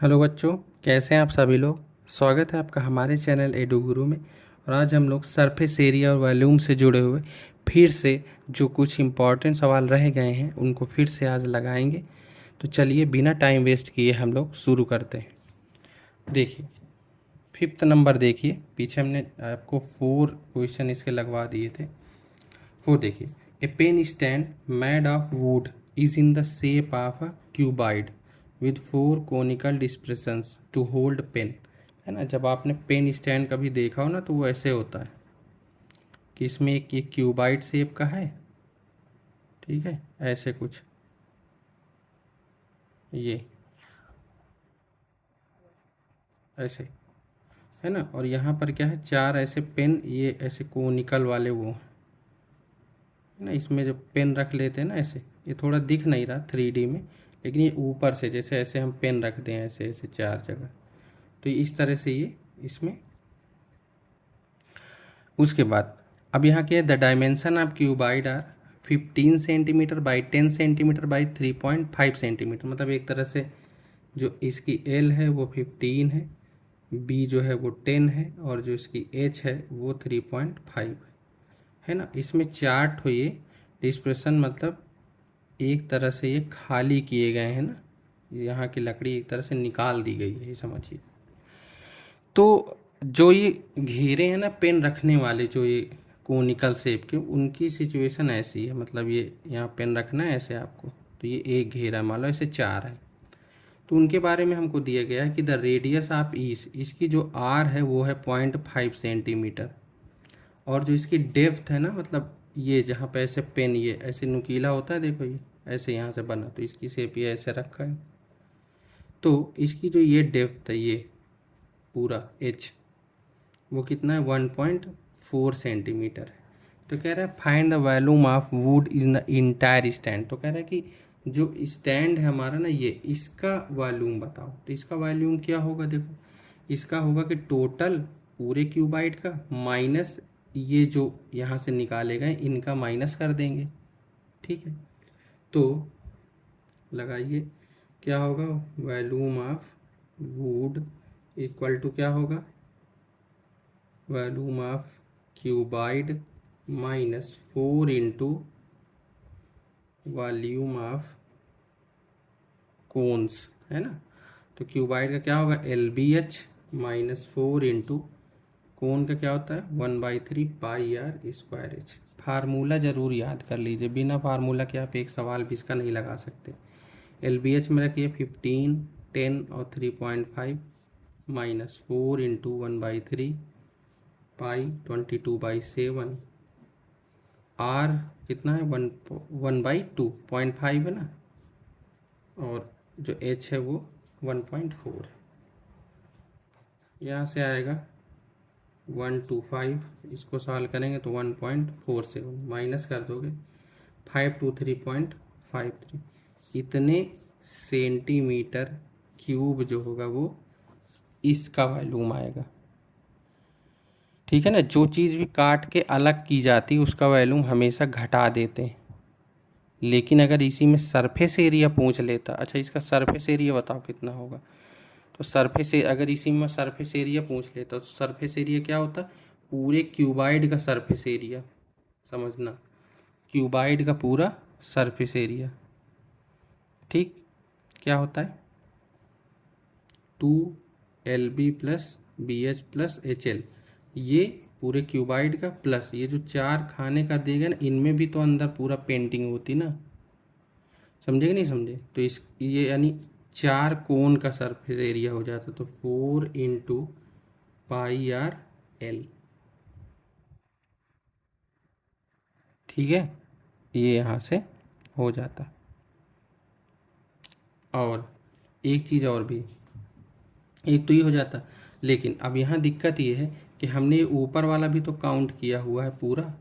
Hello बच्चों, कैसे हैं आप सभी लोग। स्वागत है आपका हमारे चैनल एडू गुरु में। और आज हम लोग सरफेस एरिया और वॉल्यूम से जुड़े हुए फिर से जो कुछ इम्पॉर्टेंट सवाल रह गए हैं उनको फिर से आज लगाएंगे। तो चलिए बिना टाइम वेस्ट किए हम लोग शुरू करते हैं। देखिए, फिफ्थ नंबर देखिए, पीछे हमने आपको 4 क्वेश्चन इसके लगवा दिए थे। वो देखिए, a pen stand made of wood is in the shape of a cuboid with 4 conical depressions to hold pen. है ना, जब आपने पेन स्टैंड कभी देखा हो ना तो वो ऐसे होता है कि इसमें एक ये क्यूबाइड शेप का है, ठीक है, ऐसे कुछ ये ऐसे है ना। और यहाँ पर क्या है, 4 ऐसे पेन, ये ऐसे कोनिकल वाले वो है ना। इसमें जो पेन रख लेते हैं ना ऐसे, ये थोड़ा दिख नहीं रहा 3D में, लेकिन ये ऊपर से जैसे ऐसे हम पेन रखते हैं ऐसे ऐसे 4 जगह, तो इस तरह से ये इसमें। उसके बाद अब यहाँ क्या है, the dimension of cuboid are 15 centimetre by 10 centimetre by 3.5 centimetre. मतलब एक तरह से जो इसकी एल है वो 15 है, बी जो है वो 10 है, और जो इसकी एच है वो 3.5 है ना। इसमें चार्ट हो ये डिस्प्रेशन, मतलब एक तरह से ये खाली किए गए हैं ना, यहाँ की लकड़ी एक तरह से निकाल दी गई है, ये समझिए। तो जो ये घेरे हैं ना पेन रखने वाले, जो ये कोनिकल शेप के, उनकी सिचुएशन ऐसी है, मतलब ये यहाँ पेन रखना है ऐसे आपको, तो ये एक घेरा मान लो ऐसे 4 है। तो उनके बारे में हमको दिया गया है कि द रेडियस ऑफ ईच, इसकी जो आर है वो है 0.5 सेंटीमीटर, और जो इसकी डेप्थ है ना, मतलब ये जहाँ पे ऐसे पेन ये ऐसे नुकीला होता है, देखो ये ऐसे यहाँ से बना, तो इसकी शेप ये ऐसे रखा है। तो इसकी जो ये डेप्थ है, ये पूरा एच, वो कितना है 1.4 सेंटीमीटर है। तो कह रहा है find the volume of would in the entire stand. तो कह रहा है कि जो स्टैंड है हमारा ना, ये इसका वॉल्यूम बताओ। तो इसका वॉल्यूम क्या होगा, देखो इसका होगा कि टोटल पूरे क्यूबाइड का माइनस ये जो यहाँ से निकाले गए इनका माइनस कर देंगे, ठीक है। तो लगाइए क्या होगा, volume of wood equal to क्या होगा, volume of cuboid -4 into volume of cones, है ना। तो क्यूबाइड का क्या होगा, LBH -4 इंटू कोन का क्या होता है 1/3 पाई आर स्क्वायर एच। फार्मूला ज़रूर याद कर लीजिए, बिना फार्मूला के आप एक सवाल भी इसका नहीं लगा सकते। LBH में रखिए 15, 10 और 3.5 -4 इंटू 1/3 पाई 22/7, आर कितना है 1/2 0.5 है ना, और जो एच है वो 1.4 है। यहाँ से आएगा 125, इसको सॉल्व करेंगे तो 1.47 माइनस कर दोगे 523.53, इतने सेंटीमीटर क्यूब जो होगा वो इसका वॉल्यूम आएगा, ठीक है ना। जो चीज़ भी काट के अलग की जाती है उसका वॉल्यूम हमेशा घटा देते हैं। लेकिन अगर इसी में सरफेस एरिया पूछ लेता, अच्छा इसका सरफेस एरिया बताओ कितना होगा, तो सरफेस अगर इसी में सरफेस एरिया पूछ लेता तो सरफेस एरिया क्या होता, पूरे क्यूबाइड का सरफेस एरिया, समझना, क्यूबाइड का पूरा सरफेस एरिया, ठीक, क्या होता है 2LB plus BH plus HL, ये पूरे क्यूबाइड का प्लस ये जो 4 खाने कर दिए गए ना, इनमें भी तो अंदर पूरा पेंटिंग होती ना, समझे कि नहीं समझे। तो इस ये यानी 4 कोन का सरफेस एरिया हो जाता, तो 4 इंटू पाई आर एल, ठीक है, ये यहाँ से हो जाता। और एक चीज़ और भी, एक तो ये हो जाता, लेकिन अब यहाँ दिक्कत ये है कि हमने ऊपर वाला भी तो काउंट किया हुआ है पूरा।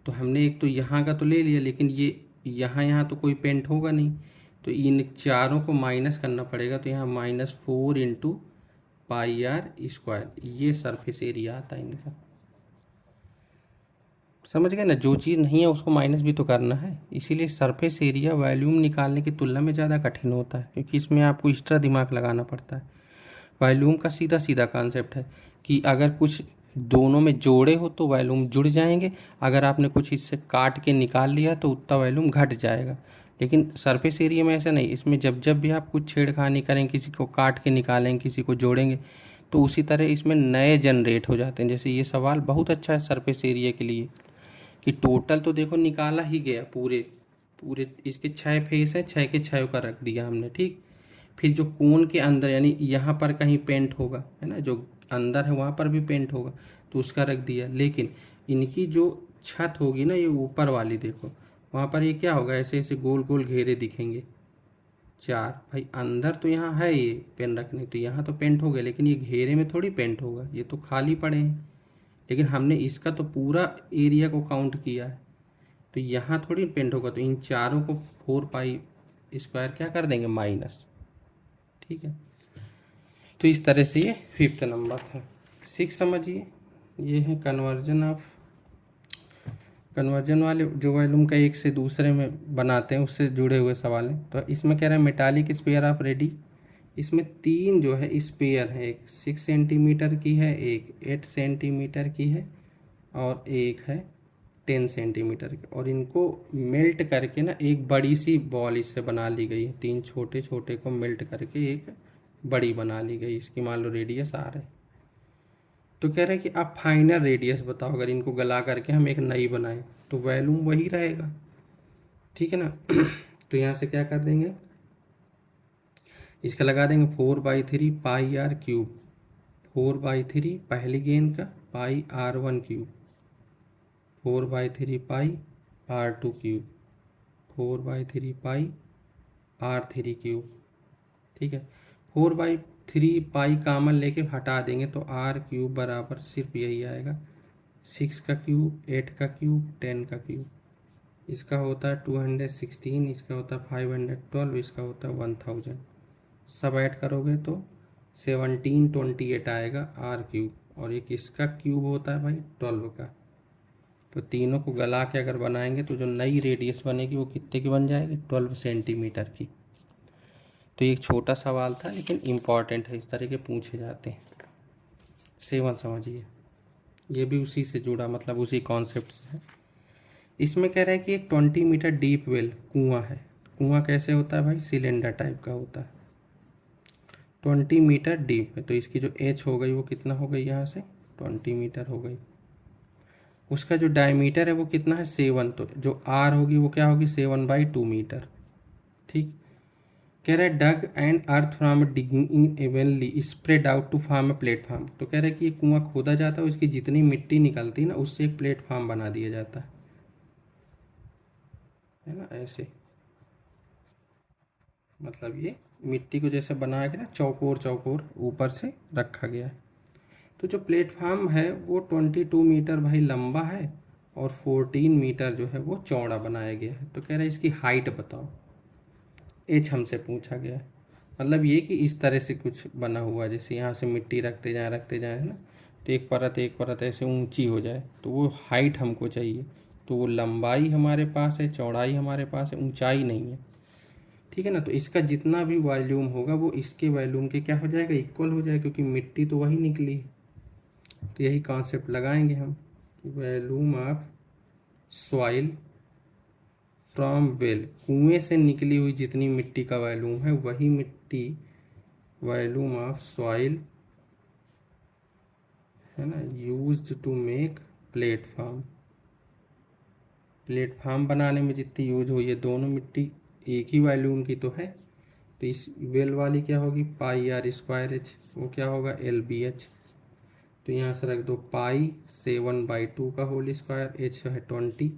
तो हमने एक तो यहाँ का तो ले लिया, लेकिन ये यहाँ तो कोई पेंट होगा नहीं, तो इन चारों को माइनस करना पड़ेगा। तो यहाँ -4 इंटू पाई आर स्क्वायर, ये सरफेस एरिया आता है इनका, समझ गए ना, जो चीज़ नहीं है उसको माइनस भी तो करना है। इसीलिए सरफेस एरिया वॉल्यूम निकालने की तुलना में ज़्यादा कठिन होता है, क्योंकि इसमें आपको एक्स्ट्रा दिमाग लगाना पड़ता है। वॉल्यूम का सीधा सीधा कॉन्सेप्ट है कि अगर कुछ दोनों में जोड़े हो तो वॉल्यूम जुड़ जाएंगे, अगर आपने कुछ इससे काट के निकाल लिया तो उतना वॉल्यूम घट जाएगा। लेकिन सरफेस एरिया में ऐसा नहीं, इसमें जब जब भी आप कुछ छेड़खानी करेंगे, किसी को काट के निकालेंगे, किसी को जोड़ेंगे, तो उसी तरह इसमें नए जनरेट हो जाते हैं। जैसे ये सवाल बहुत अच्छा है सरफेस एरिया के लिए कि टोटल तो देखो निकाला ही गया, पूरे पूरे इसके 6 फेस है, 6 के 6 का रख दिया हमने, ठीक। फिर जो कोन के अंदर यानी यहाँ पर कहीं पेंट होगा, है ना, जो अंदर है वहाँ पर भी पेंट होगा, तो उसका रख दिया। लेकिन इनकी जो छत होगी ना, ये ऊपर वाली देखो, वहाँ पर ये क्या होगा, ऐसे ऐसे गोल गोल घेरे दिखेंगे 4। भाई अंदर तो यहाँ है ये पेन रखने, तो यहाँ तो पेंट हो गया, लेकिन ये घेरे में थोड़ी पेंट होगा, ये तो खाली पड़े हैं। लेकिन हमने इसका तो पूरा एरिया को काउंट किया है, तो यहाँ थोड़ी पेंट होगा, तो इन चारों को 4 पाई स्क्वायर क्या कर देंगे, माइनस। ठीक है, तो इस तरह से ये 5th नंबर था। 6 समझिए, ये है कन्वर्जन वाले जो वॉल्यूम का एक से दूसरे में बनाते हैं, उससे जुड़े हुए सवाल हैं। तो इसमें कह रहे हैं मेटालिक स्पेयर ऑफ रेडी। इसमें 3 जो है स्पेयर है, एक 6 सेंटीमीटर की है, एक 8 सेंटीमीटर की है, और एक है 10 सेंटीमीटर की। और इनको मेल्ट करके ना एक बड़ी सी बॉल इससे बना ली गई है। 3 छोटे छोटे को मेल्ट करके एक बड़ी बना ली गई, इसकी मान लो रेडियस R है। तो कह रहे हैं कि आप फाइनल रेडियस बताओ, अगर इनको गला करके हम एक नई बनाएं तो वॉल्यूम वही रहेगा, ठीक है ना। तो यहाँ से क्या कर देंगे, इसका लगा देंगे 4/3 पाई R क्यूब, 4/3 पहली गेंद का, पाई R1 क्यूब, 4/3 पाई R2 क्यूब, 4/3 पाई R3 क्यूब। ठीक है, 4/3 पाई कामन लेके हटा देंगे तो R क्यूब बराबर सिर्फ यही आएगा, 6 का क्यूब, 8 का क्यूब, 10 का क्यूब। इसका होता है 216, इसका होता है 512, इसका होता है 1000। सब ऐड करोगे तो 1728 आएगा R क्यूब, और एक इसका क्यूब होता है भाई 12 का। तो तीनों को गला के अगर बनाएंगे तो जो नई रेडियस बनेगी वो कितने की बन जाएगी, 12 सेंटीमीटर की। तो ये एक छोटा सवाल था लेकिन इम्पॉर्टेंट है, इस तरह के पूछे जाते हैं। 7 समझिए, ये भी उसी से जुड़ा, मतलब उसी कॉन्सेप्ट से है। इसमें कह रहा है कि एक 20 मीटर डीप वेल कुआं है। कुआं कैसे होता है भाई, सिलेंडर टाइप का होता है, 20 मीटर डीप है। तो इसकी जो एच हो गई वो कितना हो गई, यहाँ से 20 मीटर हो गई। उसका जो डायमीटर है वो कितना है, 7। तो जो आर होगी वो क्या होगी, 7/2 मीटर। ठीक, कह रहा है dug and earth from digging in evenly spread out to form a platform. तो कह रहा है कि ये कुआं खोदा जाता है, उसकी जितनी मिट्टी निकलती है ना, उससे एक प्लेटफॉर्म बना दिया जाता है ना, ऐसे। मतलब ये मिट्टी को जैसे बना के ना चौकोर चौकोर ऊपर से रखा गया है। तो जो प्लेटफॉर्म है वो 22 मीटर भाई लंबा है, और 14 मीटर जो है वो चौड़ा बनाया गया है। तो कह रहा है इसकी हाइट बताओ, एच हमसे पूछा गया है। मतलब ये कि इस तरह से कुछ बना हुआ है, जैसे यहाँ से मिट्टी रखते जाए है ना, तो एक परत ऐसे ऊंची हो जाए, तो वो हाइट हमको चाहिए। तो वो लंबाई हमारे पास है, चौड़ाई हमारे पास है, ऊंचाई नहीं है, ठीक है ना। तो इसका जितना भी वॉल्यूम होगा वो इसके वॉल्यूम के क्या हो जाएगा, इक्वल हो जाएगा, क्योंकि मिट्टी तो वही निकली है। तो यही कॉन्सेप्ट लगाएंगे हम, volume of soil from well, कुएं से निकली हुई जितनी मिट्टी का वॉल्यूम है वही मिट्टी वॉल्यूम ऑफ सॉइल, है ना, used to make platform. Platform बनाने में जितनी यूज हुई है, दोनों मिट्टी एक ही वॉल्यूम की तो है। तो इस वेल वाली क्या होगी, पाई R स्क्वायर एच, वो क्या होगा, LBH। तो यहाँ से रख दो पाई 7/2 का होल स्क्वायर, एच है 20,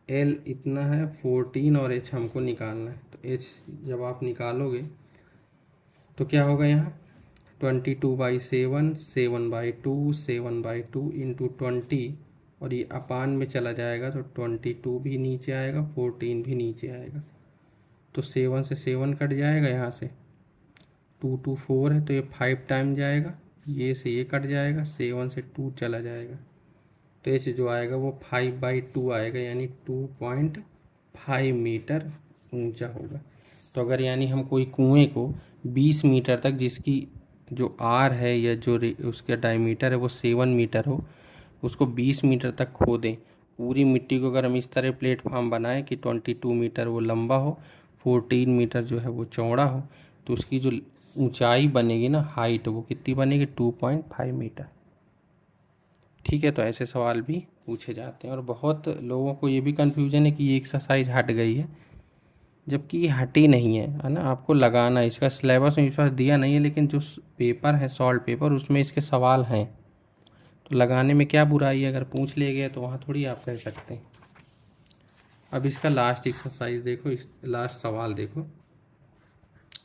एल इतना है 14, और एच हमको निकालना है। तो एच जब आप निकालोगे तो क्या होगा, यहाँ 22/7, 7/2, 7/2 इंटू 20, और ये अपान में चला जाएगा तो 22 भी नीचे आएगा, 14 भी नीचे आएगा। तो 7 से 7 कट जाएगा, यहाँ से 2 2 4 है तो ये 5 टाइम जाएगा, ये से ये कट जाएगा, 7 से 2 चला जाएगा, तो एच जो आएगा वो 5/2 आएगा, यानी 2.5 मीटर ऊंचा होगा। तो अगर यानी हम कोई कुएं को 20 मीटर तक, जिसकी जो आर है या जो उसका डायमीटर है वो 7 मीटर हो, उसको 20 मीटर तक खोदें। पूरी मिट्टी को अगर हम इस तरह प्लेटफॉर्म बनाएं कि 22 मीटर वो लंबा हो, 14 मीटर जो है वो चौड़ा हो, तो उसकी जो ऊंचाई बनेगी ना, हाइट, वो कितनी बनेगी? 2.5 मीटर। ठीक है, तो ऐसे सवाल भी पूछे जाते हैं। और बहुत लोगों को ये भी कन्फ्यूजन है कि ये एक्सरसाइज हट गई है, जबकि ये हटी नहीं है ना। आपको लगाना, इसका सिलेबस में इस पास दिया नहीं है, लेकिन जो पेपर है सॉल्व पेपर, उसमें इसके सवाल हैं, तो लगाने में क्या बुराई है? अगर पूछ लिए गए तो वहाँ थोड़ी आप कह सकते हैं। अब इसका लास्ट एक्सरसाइज देखो, इस लास्ट सवाल देखो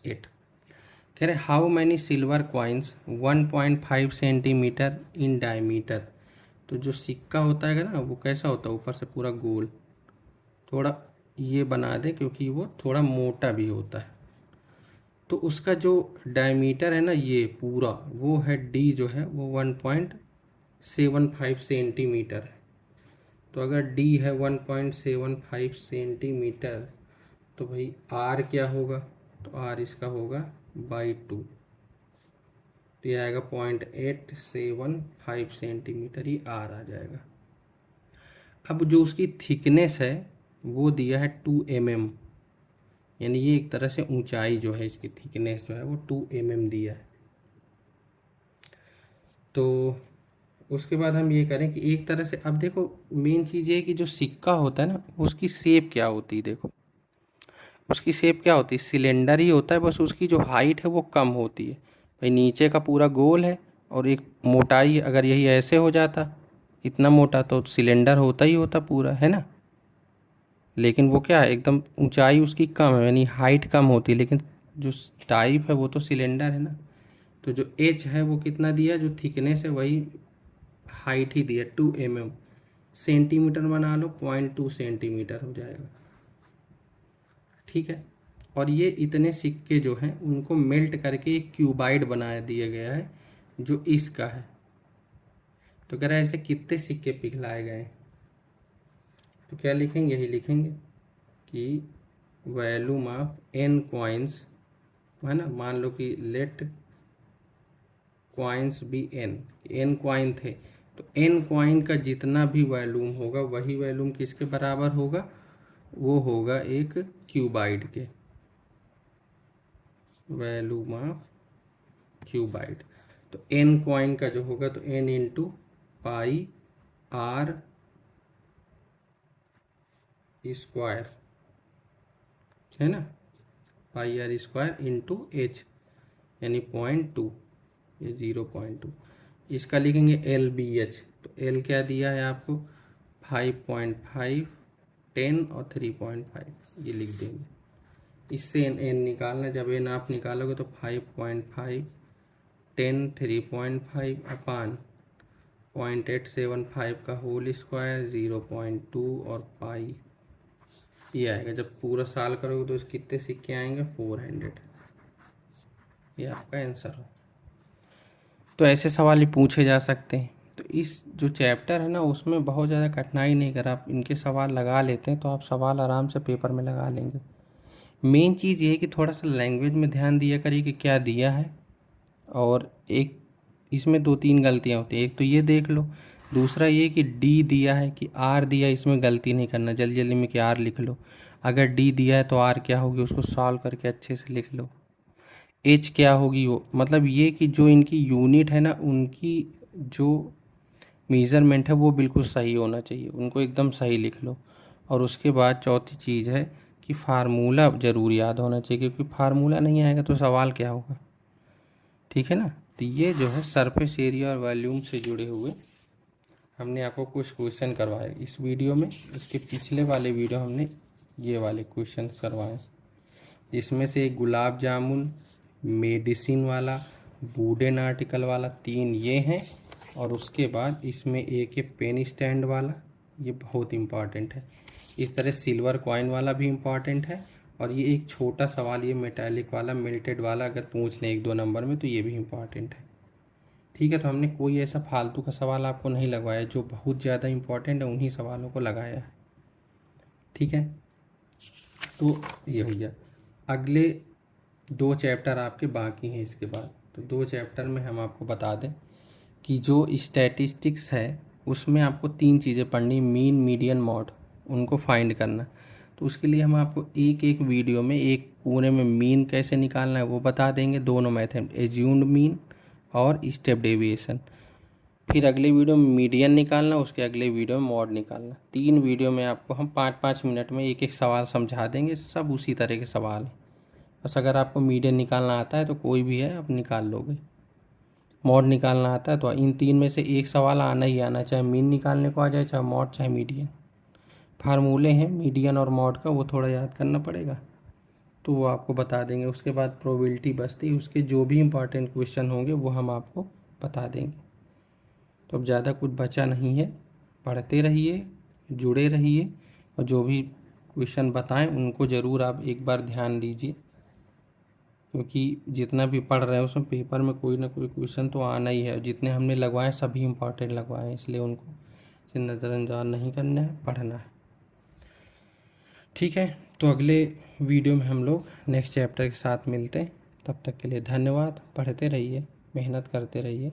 8। कह रहे how many silver coins 1.5 centimetre in diameter. तो जो सिक्का होता है ना, वो कैसा होता है? ऊपर से पूरा गोल। थोड़ा ये बना दे क्योंकि वो थोड़ा मोटा भी होता है। तो उसका जो डायमीटर है ना, ये पूरा वो है डी जो है वो 1.75 सेंटीमीटर है। तो अगर डी है 1.75 सेंटीमीटर, तो भाई आर क्या होगा? तो आर इसका होगा /2। तो ये आएगा 0.875 सेंटीमीटर, ही आर आ जाएगा। अब जो उसकी थिकनेस है वो दिया है 2 mm, यानी ये एक तरह से ऊंचाई जो है, इसकी थिकनेस जो है वो 2 mm दिया है। तो उसके बाद हम ये करें कि एक तरह से, अब देखो मेन चीज़ ये है कि जो सिक्का होता है ना, उसकी शेप क्या होती है? देखो उसकी शेप क्या होती है? सिलेंडर ही होता है, बस उसकी जो हाइट है वो कम होती है। भाई नीचे का पूरा गोल है, और एक मोटाई, अगर यही ऐसे हो जाता इतना मोटा, तो सिलेंडर होता ही होता पूरा, है ना। लेकिन वो क्या है, एकदम ऊंचाई उसकी कम है, यानी हाइट कम होती है, लेकिन जो टाइप है वो तो सिलेंडर है ना। तो जो एच है वो कितना दिया? जो थिकनेस है वही हाइट ही दिया, 2 mm। सेंटीमीटर बना लो, 0.2 सेंटीमीटर हो जाएगा। ठीक है, और ये इतने सिक्के जो हैं उनको मेल्ट करके एक क्यूबाइड बना दिया गया है जो इसका है। तो कह रहा है ऐसे कितने सिक्के पिघलाए गए? तो क्या लिखेंगे? यही लिखेंगे कि वॉल्यूम ऑफ n कॉइन्स, है ना। मान लो कि let coins be n coin थे, तो n कॉइन का जितना भी वॉल्यूम होगा वही वॉल्यूम किसके बराबर होगा? वो होगा एक क्यूबाइड के, वॉल्यूम ऑफ क्यूबाइड। तो n कॉइन का जो होगा तो n into pi r square, है ना, पाई r स्क्वायर इंटू h, यानी 0.2, ये 0.2। इसका लिखेंगे LBH। तो L क्या दिया है आपको? 5.5, 10 और 3.5, ये लिख देंगे। इससे n निकालना, जब n आप निकालोगे तो 5.5, 10, 3.5 अपान 0.875 का होल स्क्वायर, 0.2 और पाई, ये आएगा। जब पूरा साल करोगे तो इसके कितने सिक्के आएंगे? 400। ये आपका आंसर हो। तो ऐसे सवाल ही पूछे जा सकते हैं। तो इस जो चैप्टर है ना, उसमें बहुत ज़्यादा कठिनाई नहीं, अगर आप इनके सवाल लगा लेते हैं तो आप सवाल आराम से पेपर में लगा लेंगे। मेन चीज़ ये है कि थोड़ा सा लैंग्वेज में ध्यान दिया करिए कि क्या दिया है। और एक इसमें 2-3 गलतियाँ होती हैं। एक तो ये देख लो, दूसरा ये कि डी दिया है कि आर दिया है, इसमें गलती नहीं करना जल्दी जल्दी में कि आर लिख लो। अगर डी दिया है तो आर क्या होगी उसको सॉल्व करके अच्छे से लिख लो। एच क्या होगी वो, मतलब ये कि जो इनकी यूनिट है ना, उनकी जो मेज़रमेंट है वो बिल्कुल सही होना चाहिए, उनको एकदम सही लिख लो। और उसके बाद चौथी चीज़ है कि फार्मूला ज़रूर याद होना चाहिए, क्योंकि फार्मूला नहीं आएगा तो सवाल क्या होगा। ठीक है ना। तो ये जो है सरफेस एरिया और वॉल्यूम से जुड़े हुए हमने आपको कुछ क्वेश्चन करवाए इस वीडियो में। इसके पिछले वाले वीडियो हमने ये वाले क्वेश्चन करवाए, इसमें से एक गुलाब जामुन, मेडिसिन वाला, वुडन आर्टिकल वाला, 3 ये हैं। और उसके बाद इसमें एक ये पेन स्टैंड वाला, ये बहुत इम्पॉर्टेंट है। इस तरह सिल्वर कॉइन वाला भी इम्पॉर्टेंट है। और ये एक छोटा सवाल, ये मेटालिक वाला, मेल्टेड वाला, अगर पूछ लें 1-2 नंबर में तो ये भी इम्पॉर्टेंट है। ठीक है। तो हमने कोई ऐसा फालतू का सवाल आपको नहीं लगवाया, जो बहुत ज़्यादा इम्पोर्टेंट है उन्हीं सवालों को लगाया है। ठीक है, तो ये हो गया। अगले 2 चैप्टर आपके बाकी हैं इसके बाद। तो 2 चैप्टर में हम आपको बता दें कि जो स्टैटिस्टिक्स है उसमें आपको 3 चीज़ें पढ़नी, मीन, मीडियन, मॉड, उनको फाइंड करना। तो उसके लिए हम आपको एक एक वीडियो में एक पूरे में मीन कैसे निकालना है वो बता देंगे, दोनों मेथड, एज्यूम्ड मीन और स्टेप डेविएशन। फिर अगले वीडियो में मीडियन निकालना, उसके अगले वीडियो में मॉड निकालना। 3 वीडियो में आपको हम 5-5 मिनट में एक एक सवाल समझा देंगे, सब उसी तरह के सवाल हैं। बस अगर आपको मीडियन निकालना आता है तो कोई भी है आप निकाल लोगे, मॉड निकालना आता है तो इन 3 में से एक सवाल आना ही आना, चाहे मीन निकालने को आ जाए, चाहे मॉड, चाहे मीडियन। फार्मूले हैं मीडियन और मॉड का, वो थोड़ा याद करना पड़ेगा, तो वो आपको बता देंगे। उसके बाद प्रोबेबिलिटी बचती, उसके जो भी इम्पॉर्टेंट क्वेश्चन होंगे वो हम आपको बता देंगे। तो अब ज़्यादा कुछ बचा नहीं है, पढ़ते रहिए, जुड़े रहिए, और जो भी क्वेश्चन बताएं उनको ज़रूर आप एक बार ध्यान दीजिए, क्योंकि जितना भी पढ़ रहे हैं उसमें पेपर में कोई ना कोई क्वेश्चन तो आना ही है। जितने हमने लगवाए सभी इम्पॉर्टेंट लगवाए हैं, इसलिए उनको नज़रअंदाज नहीं करना है, पढ़ना है। ठीक है, तो अगले वीडियो में हम लोग नेक्स्ट चैप्टर के साथ मिलते हैं। तब तक के लिए धन्यवाद। पढ़ते रहिए, मेहनत करते रहिए।